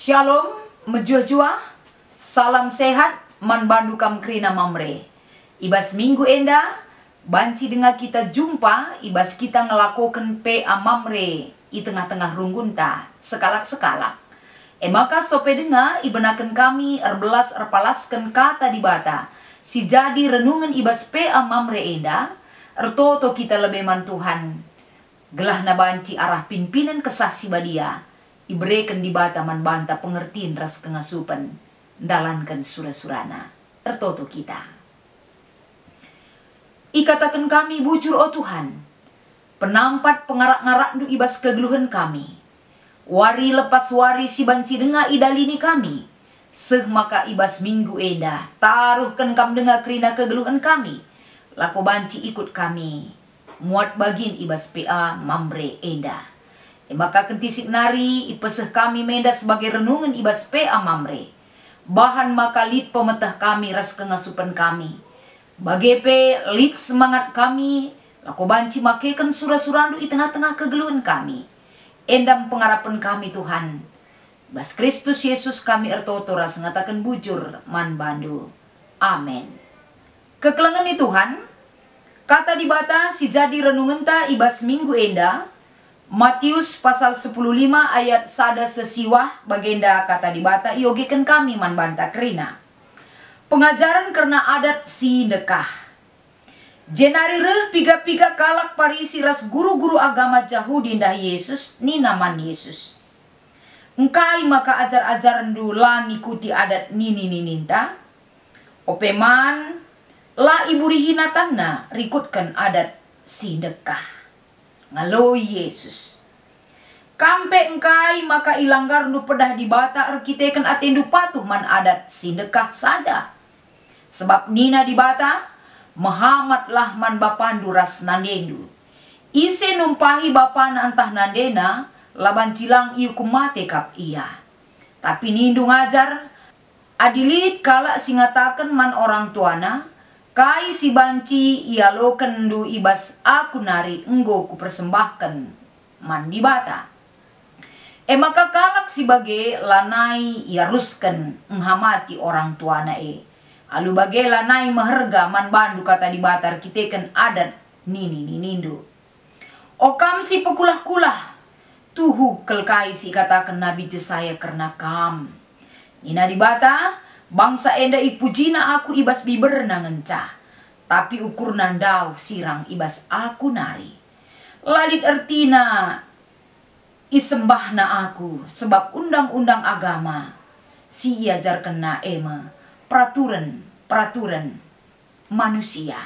Shalom, mejua-jua, salam sehat, man bandu kam krina mamre. Ibas minggu enda, banci dengar kita jumpa, ibas kita ngelakukan PA mamre, i tengah-tengah runggunta, sekalak-sekalak. Maka sope dengar, ibenakan kami erbelas erpalaskan kata di bata, si jadi renungan ibas PA mamre enda, ertoto kita lebih man Tuhan. Gelah na banci arah pimpinan kesaksi badia, iberikan di bata man banta pengertian ras kengasupan, dalankan sura-surana, ertoto kita. Ikatakan kami bujur o Tuhan, penampat pengarak-ngarak du ibas kegeluhan kami, wari lepas wari si banci dengar idalini kami, seh maka ibas minggu enda, taruhkan kam dengar kerina kegeluhan kami, lako banci ikut kami, muat bagin ibas PA mamre enda. Maka kentisik nari ipeseh kami menda sebagai renungan ibas PA mamre. Bahan maka lid pemetah kami ras kengasupan kami. Bagepe lid semangat kami. Lako banci makekan surah-surandu i tengah-tengah kegeluhan kami. Endam pengharapan kami Tuhan. Bas Kristus Yesus kami ertoto ras ngatakan bujur man bandu. Amin. Kekelengan ni Tuhan. Kata di bata si jadi renungan ta ibas minggu enda. Matius pasal 15 ayat sada sesiwah bagenda kata di bata iogekan kami man banta kerina. Pengajaran karena adat si dekah. Jenari reh piga-piga kalak parisi ras guru-guru agama Yahudi dah Yesus ni naman Yesus. Engkai maka ajar-ajaran dula ngikuti adat nini ninta. Opeman la ibu rihinatanna rikutkan adat si dekah. Ngaloi Yesus. Kampe engkai maka ilanggar nu pedah di bata erkitekan atendu patuh man adat sindekah saja. Sebab nina di bata Muhammad lah man bapandu ras nandendu. Ise numpahi bapana antah nandena laban cilang iu kumate kap iya. Tapi nindu ngajar adilit kala singatakan man orang tuana. Kai si banci ia lo kendu ibas aku nari enggo ku persembahkan mandi bata. Maka kalak si bage lanai ia rusken menghamati orang tuana Alu bage lanai meherga man bandu kata di batar kiteken adat nini nindu. Okam si pekulah-kulah tuhu kelkai si katakan Nabi Jesaya karena kam. Nina di bata. Bangsa enda ipujina aku ibas biber nangencah. Tapi ukur nandau sirang ibas aku nari. Ladit ertina isembahna aku. Sebab undang-undang agama. Si iajar kena peraturan manusia.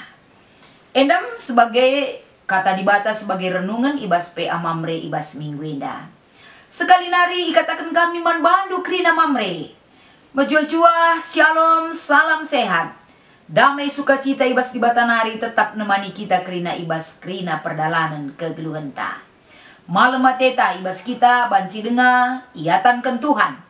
Endam sebagai kata di bata sebagai renungan ibas PA mamre ibas minggu enda. Sekali nari ikatakan kami man bandu krina mamre. Mejua-jua, shalom, salam sehat. Damai sukacita ibas di batanari tetap nemani kita kerina ibas kerina perdalanan kegeluhan ta. Malam mateta ibas kita banci dengar iatan Tuhan.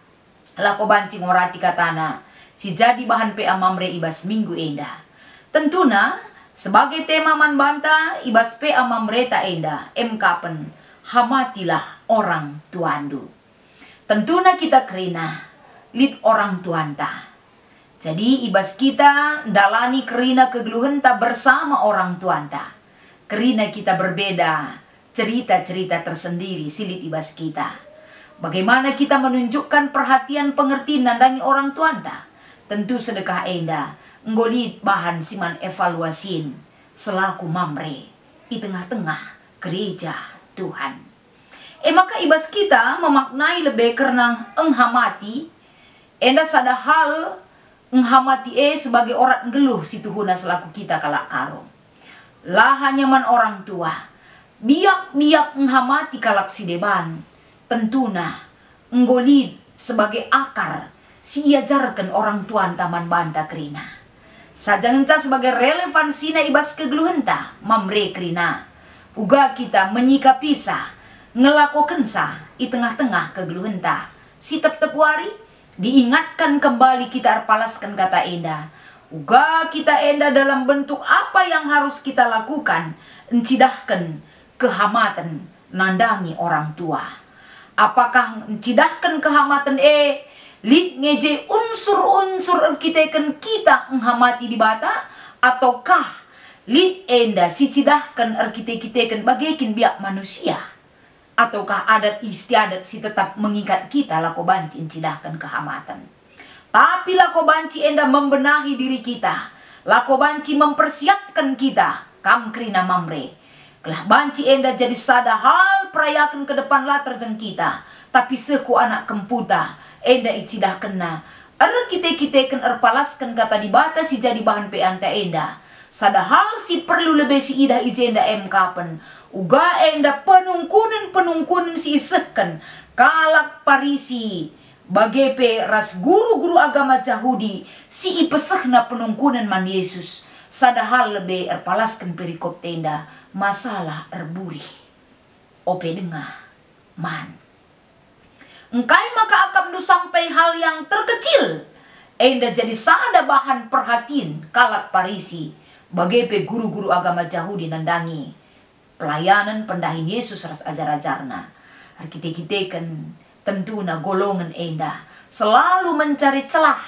Lako banci ngorati katana. Si jadi bahan PA mamre ibas minggu enda. Tentuna sebagai tema man banta ibas PA mamre ta enda. Kapen hamatilah orang tuandu. Tentuna kita kerina lid orang tuanta. Jadi ibas kita dalani kerina kegeluhanta bersama orang tuanta. Kerina kita berbeda cerita-cerita tersendiri silid ibas kita. Bagaimana kita menunjukkan perhatian pengertian nandangi orang tuanta. Tentu sedekah enda nggolid bahan siman evaluasin selaku mamre di tengah-tengah gereja Tuhan. Maka ibas kita memaknai lebih karena enghamati. Enda sada hal nghamati sebagai orang geluh si tuhuna selaku kita kalak karo. Lah hanya man orang tua. Biak-biak nghamati kalak si deban. Tentuna nggolid sebagai akar si iajarkan orang tuan taman banta kerina. Sajangenca sebagai relevansina ibas kegeluhenta mamre kerina. Uga kita menyikapi sa ngelakokan sa di tengah-tengah kegeluhenta. Si tep-tep wari diingatkan kembali kita arpalaskan kata enda. Uga kita enda dalam bentuk apa yang harus kita lakukan. Encidahkan kehamatan nandangi orang tua. Apakah cidahkan kehamatan lid ngeje unsur-unsur kiteken kita menghamati di bata, ataukah lid enda si cidahkan kiteken bagaikin biak manusia, ataukah adat istiadat si tetap mengikat kita lako banci cidahkan kehamatan. Tapi lako banci enda membenahi diri kita, lako banci mempersiapkan kita kam krina mamre. Kelah banci enda jadi sada hal perayakan ke depan lah terjeng kita, tapi seku anak kemputa enda icidah kena kita ken erpalaskan kata di bata si jadi bahan peanta enda. Sada hal si perlu lebih si idah ijenda kapen uga enda penungkunan si isehkan kalak parisi bagepe ras guru-guru agama Yahudi si ipesehna penungkunan man Yesus. Sada hal lebih erpalaskan perikop tenda masalah erburi ope dengar man engkai maka akan sampai hal yang terkecil enda jadi sada bahan perhatian kalak parisi bagepe guru-guru agama Yahudi nandangi pelayanan pendahin Yesus ras ajar-ajarna. Arkite-kiteken tentuna golongan enda selalu mencari celah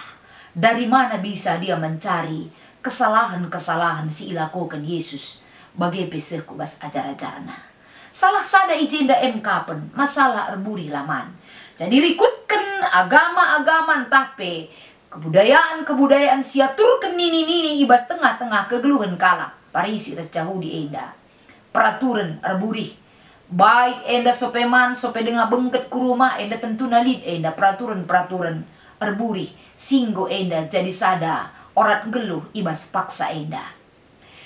dari mana bisa dia mencari kesalahan-kesalahan si ilakukan Yesus bagi peseh kubas ajar-ajarna. Salah sada ijenda kapen masalah erburi laman. Jadi rikutkan agama-agama tape kebudayaan-kebudayaan siaturkan nini-nini ibas tengah-tengah kegeluhan kalak parisi ras Yahudi enda. Peraturan erburi baik enda sopeman sope dengar bengket ku rumah enda tentu nalid enda peraturan-peraturan erburi singgo enda jadi sada orat geluh ibas paksa enda.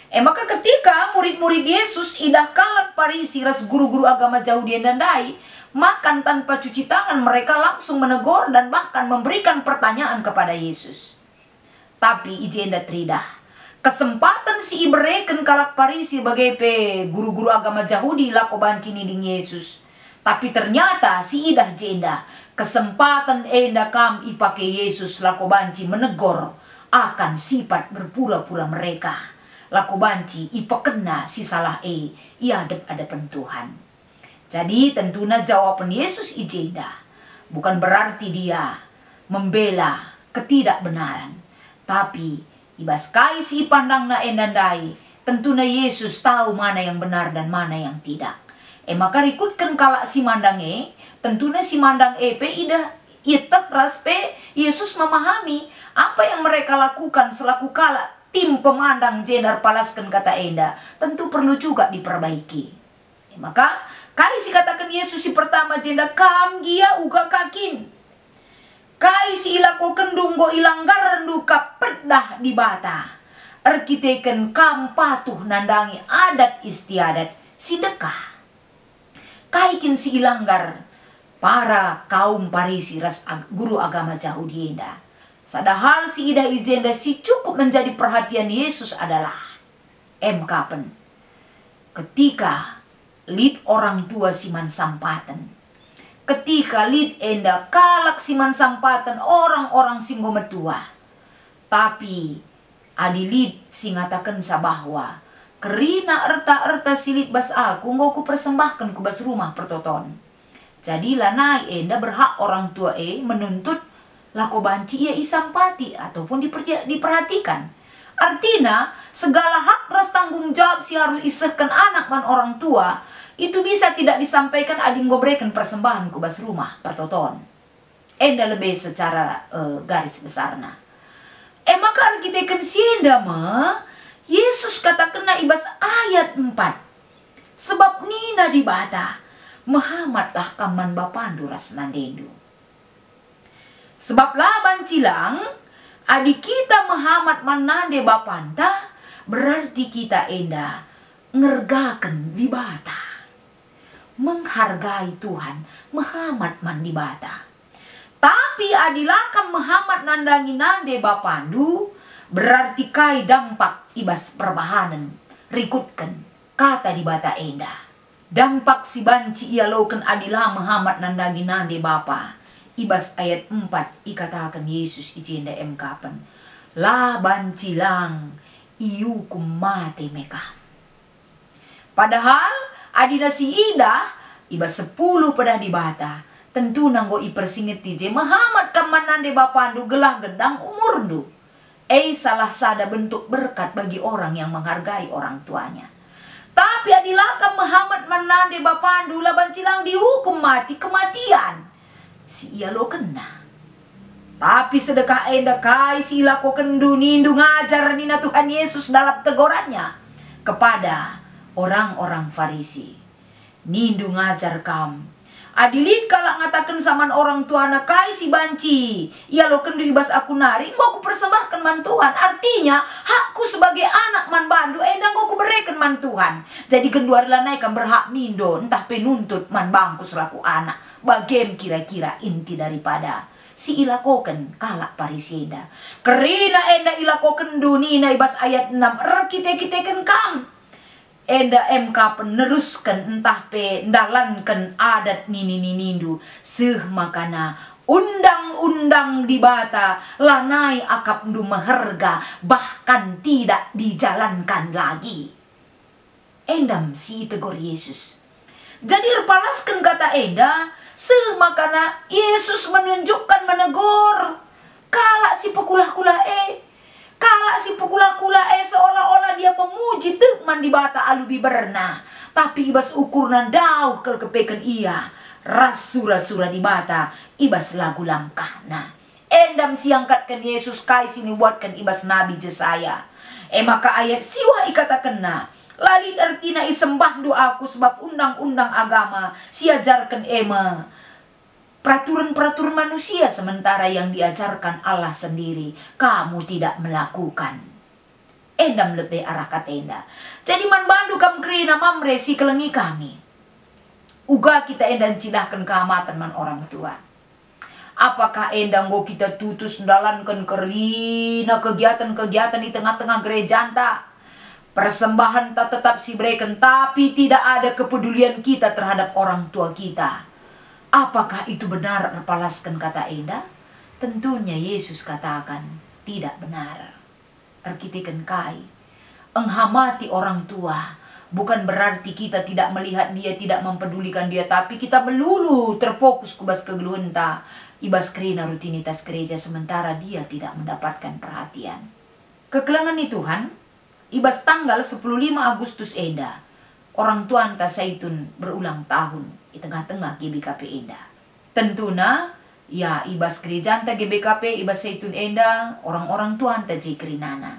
Maka ketika murid-murid Yesus idah kalak parisi ras guru-guru agama Yahudi endandai makan tanpa cuci tangan, mereka langsung menegur dan bahkan memberikan pertanyaan kepada Yesus. Tapi ijenda tridah kesempatan si ibereken kalak parisi bagai guru-guru agama Yahudi lako banci niding Yesus. Tapi ternyata si idah jenda kesempatan enda kam ipake Yesus lako banci menegor akan sifat berpura-pura mereka. Lako banci ipakena si salah iadep-adepan Tuhan. Jadi tentunya jawaban Yesus ijenda bukan berarti dia membela ketidakbenaran, tapi ibas kai si pandangna endandai tentunya Yesus tahu mana yang benar dan mana yang tidak. Maka rikutkan kalak si mandange tentunya si mandang pe ida itek raspe Yesus memahami apa yang mereka lakukan selaku kalak tim pemandang jedar palaskan kata enda tentu perlu juga diperbaiki. Maka kai si katakan Yesus si pertama jenda kam gia uga kakin. Kai si ilako kendung go ilanggaran duka pedah di bata. Arkiteken kam patuh nandangi adat istiadat si dekah. Kaikin si ilanggar para kaum parisi ras guru agama Yahudi enda. Sadahal si ida ijenda si cukup menjadi perhatian Yesus adalah kapen ketika lid orang tua siman sampatan. Ketika lid enda kalak siman sampatan orang-orang singgo metua. Tapi adilid singatakan bahwa kerina erta-erta silit bas aku nggo ku persembahkan ku bas rumah pertoton. Jadi lanai enda berhak orang tua menuntut lako banci ia isampati ataupun diperhatikan. Artinya segala hak ras tanggung jawab si harus isehkan anak man orang tua itu bisa tidak disampaikan ading gobreken persembahan ku bas rumah pertoton. Enda lebih secara garis besarna. Maka kita kensienda Yesus katakan ibas ayat 4. Sebab nina di bata Muhammadlah kaman bapandu ras nandendu. Sebab laban cilang adik kita Muhammad manande bapanta berarti kita enda ngergaken di bata. Menghargai Tuhan Muhammad man di bata. Tapi adilakam Muhammad nandangi nande bapandu berarti kai dampak ibas perbahanan rikutkan kata di bata enda. Dampak si banci ia loken adilah Muhammad nandangi nande bapa. Ibas ayat 4 ikatakan Yesus ijenda kapan la bancilang iukum mate meka. Padahal adina si ida ibas 10 pedah di bata tentu nanggo ipersingit je Muhammad kamanande bapandu gelah gedang umurdu. Salah sada bentuk berkat bagi orang yang menghargai orang tuanya. Tapi adilakam Muhammad menande bapandu laban cilang dihukum mati kematian. Si ia lo kena. Tapi sedekah enda kai si lako kendu nindu ngajar nina Tuhan Yesus dalam tegurannya kepada orang-orang Farisi. Nindu ngajar kam. Adilit kalak ngatakan saman orang tua anak kai si banci. Ia lo kendu ibas aku nari. Mau aku persembahkan man Tuhan. Artinya hakku sebagai anak man bandu. Endang aku berikan man Tuhan. Jadi kenduar lanai kan berhak mindo. Entah penuntut man bangku selaku anak. Bagem kira-kira inti daripada si ilakoken kalak pariseda. Kerina enda ilakoken dunina ibas ayat 6. Kite-kiteken kam. Enda MK peneruskan entah pe ndalankan adat nini nindu seh makana undang-undang di bata lanai akap ndu meherga bahkan tidak dijalankan lagi. Endam si tegur Yesus. Jadi repalaskan kata enda seh makana Yesus menunjukkan menegur kalak si pekulah-kulah kalak si pukula-kula seolah-olah dia memuji tekman di bata alubi berna. Tapi ibas ukuran dauh kepekan ia. Rasura-sura di bata ibas lagu langkah. Nah, endam siangkatkan Yesus kai sini buatkan ibas Nabi Jesaya. Maka ayat siwa ikatakan na. Lalit artina isembah doaku sebab undang-undang agama siajarkan peraturan-peraturan manusia sementara yang diajarkan Allah sendiri kamu tidak melakukan. Endam lebih arah katenda. Jadi man bandu kam kerina mamre si kelengi kami. Uga kita endang cilahkan keamatan man orang tua. Apakah endang go kita tutus ndalankan kerina kegiatan-kegiatan di tengah-tengah gereja anta. Persembahan tak tetap si berikan tapi tidak ada kepedulian kita terhadap orang tua kita. Apakah itu benar repalaskan kata enda? Tentunya Yesus katakan tidak benar. Arkiteken kai. Enghamati orang tua. Bukan berarti kita tidak melihat dia, tidak mempedulikan dia. Tapi kita melulu terfokus kubas kegeluhan ta. Ibas kerina rutinitas gereja sementara dia tidak mendapatkan perhatian. Kekelangan ni Tuhan. Ibas tanggal 15 Agustus enda. Orang tua anta Zaitun berulang tahun. Di tengah-tengah GBKP enda. Tentuna ya ibas gereja anta GBKP ibas Zaitun enda orang-orang tua anta jekrinana.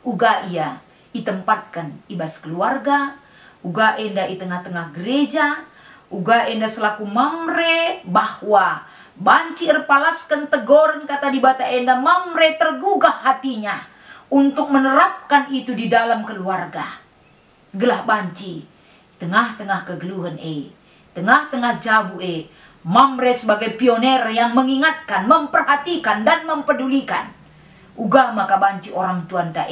Uga ia itempatkan ibas keluarga, uga enda di tengah-tengah gereja, uga enda selaku mamre bahwa banci erpalaskan tegoran kata di bata enda mamre tergugah hatinya untuk menerapkan itu di dalam keluarga. Gelah banci tengah-tengah kegeluhan tengah-tengah jabu mamre sebagai pioner yang mengingatkan, memperhatikan dan mempedulikan. Uga maka banci orang tuan ta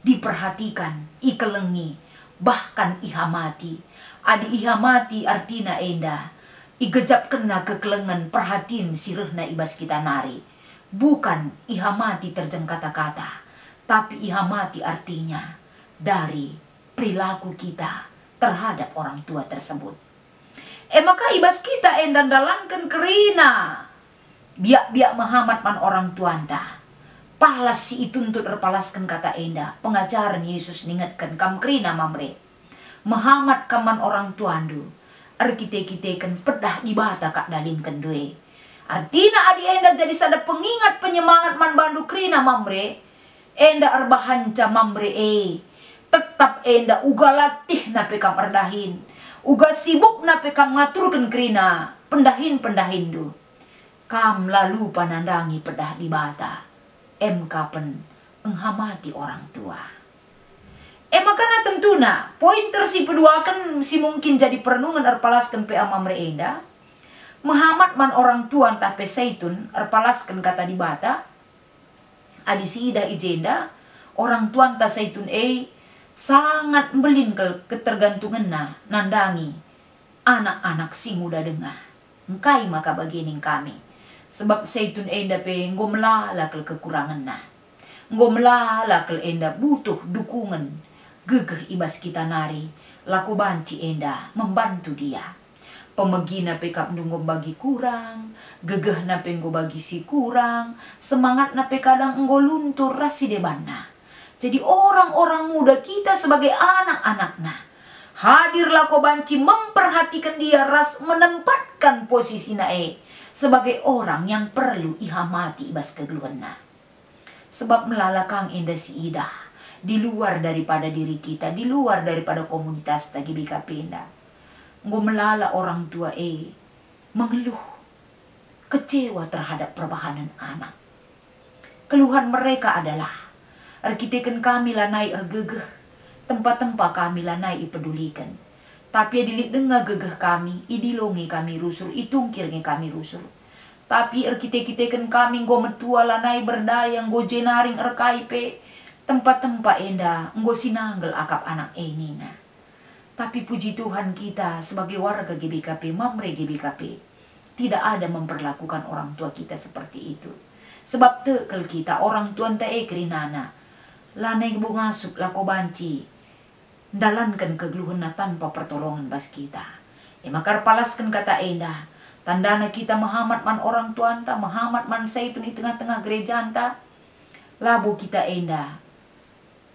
diperhatikan, ikelengi, bahkan ihamati. Adi ihamati artina enda igejap kena kekelengan perhatiin sirehna ibas kita nari. Bukan ihamati terjeng kata-kata, tapi ihamati artinya dari perilaku kita terhadap orang tua tersebut. Maka ibas kita endan dalankan kerina biak-biak Muhammad man orang tuanta. Palas si itu untuk terpalaskan kata enda. Pengajaran Yesus ningatkan kam kerina mamre. Muhammad kaman orang tuandu. Arkite-kitekan pedah di bata kak dalin kendue. Artina adi enda jadi sada pengingat penyemangat man bandu kerina mamre. Enda arbahanca mamre tetap enda uga latih nape kam erdahin. Uga sibuk nape kam ngaturkan kerina pendahin du. Kam lalu panandangi pedah di bata. Kapen enghamati orang tua. Makana tentuna poin tersi kedua kan si mungkin jadi perenungan erpalaskan pe mamre enda. Muhammad man orang tua entah pe Zaitun erpalaskan kata di bata. Adi si ida ijenda orang tua entah Zaitun sangat melingkel ketergantungan nandangi anak-anak si muda dengar. Engkai maka bagining kami. Sebab Zaitun enda pe ngomlala kel kekurangan ngomlala kel enda butuh dukungan. Gegeh ibas kita nari. Laku banci enda membantu dia. Pemegina pekap nunggu bagi kurang, gegeh na penggo bagi si kurang, semangat na kadang enggo luntur rasi debana. Jadi orang-orang muda kita sebagai anak-anaknya hadirlah ko banci memperhatikan dia ras menempatkan posisi nae sebagai orang yang perlu ihamati ibas kegeluhanna. Sebab melalakang indah si idah di luar daripada diri kita, di luar daripada komunitas tagi bikapenda. Nggo melala orang tua mengeluh, kecewa terhadap perbahanan anak. Keluhan mereka adalah arkiteken kami lanai ergegeh, tempat-tempat kami lanai ipedulikan. Tapi dilik dengar gegeh kami, idilongi kami rusur, itungkirnya kami rusur. Tapi arkiteken kami nggo metua lanai berdayang, nggo jenaring erkaipe, tempat-tempat endah, nggo sinanggel akap anak nina. Tapi puji Tuhan kita sebagai warga GBKP, Mamre GBKP, tidak ada memperlakukan orang tua kita seperti itu. Sebab tekel kita orang tua enta kerinana, lanai bungasup lako banci, dalankan kegeluhan tanpa pertolongan bas kita. Makar palaskan kata endah, tandana kita mahamat man orang tua anta, mahamat man saitun di tengah-tengah gereja anta, labu kita endah,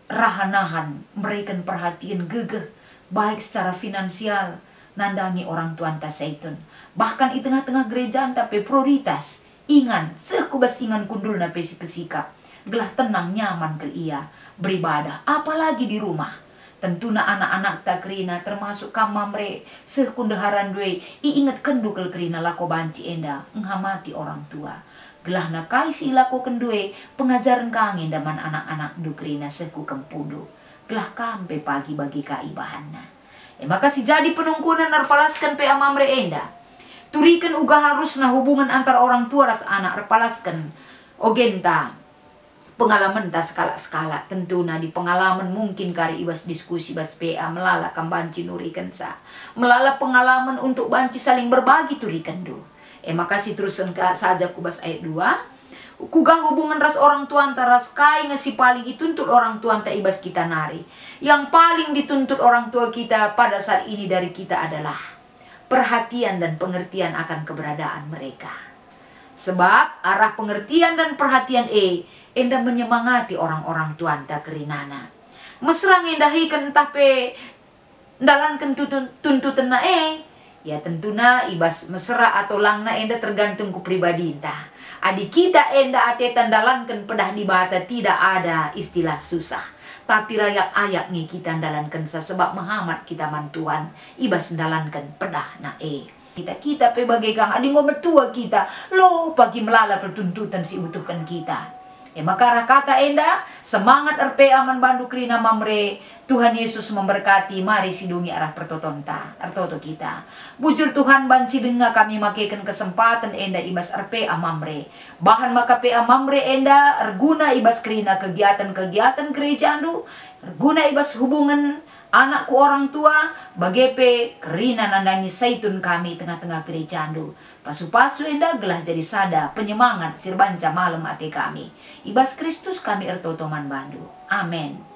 rahanahan, memberikan perhatian gegeh, baik secara finansial, nandangi orang tua anta saitun. Bahkan di tengah-tengah gereja anta pe prioritas, ingan, sekubas ingan kundul na pesi-pesikap, gelah tenang nyaman ke ia, beribadah, apalagi di rumah. Tentuna anak-anak tak kerina, termasuk kamamre, sekundaharan dwe, iingat kendu kel kerina lako banci enda, menghamati orang tua. Gelah na kaisi lako kendue, pengajaran kangin daman anak-anak du kerina seku kempudu. Gelah kampe pagi bagi kaibahanna. Maka si jadi penungkunan narpalaskan pe amamre enda. Turikan uga harus na hubungan antara orang tua ras anak repalaskan. Ogenta pengalaman ta skala-skala tentuna di pengalaman mungkin kari ibas diskusi bas PA melala kam banci nurikan sa. Melala pengalaman untuk banci saling berbagi turikan do. Makasih terusan saja kubas ayat 2. Kugah hubungan ras orang tua antara kai ngasi paling dituntut orang tua anta ibas kita nari. Yang paling dituntut orang tua kita pada saat ini dari kita adalah perhatian dan pengertian akan keberadaan mereka. Sebab arah pengertian dan perhatian enda menyemangati orang-orang tua anta kerinana. Mesrang endahikan entah pe dalankan tuntutan na ya tentuna ibas mesra atau langna enda tergantung ku pribadi entah. Adik kita enda ate tandalankan pedah di bata tidak ada istilah susah. Tapi rayak ayak nih kita dalankan sebab menghamat kita mantuan ibas dalankan pedah na Kita pe bagai kang adi ngometua kita lo pagi melala pertuntutan si utuhkan kita. Maka kata enda semangat RPA man bandu krina mamre. Tuhan Yesus memberkati, mari sidungi arah pertotonta artoto kita. Bujur Tuhan banci dengar kami makekan kesempatan enda ibas RPA mamre. Bahan maka PA mamre enda erguna ibas krina kegiatan-kegiatan gereja andu, erguna ibas hubungan anakku orang tua, bagepe kerina nandangi saitun kami tengah-tengah gereja andu. Pasu-pasu enda gelah jadi sada penyemangat sirbanca malam ate kami. Ibas Kristus kami ertotoman bandu. Amin.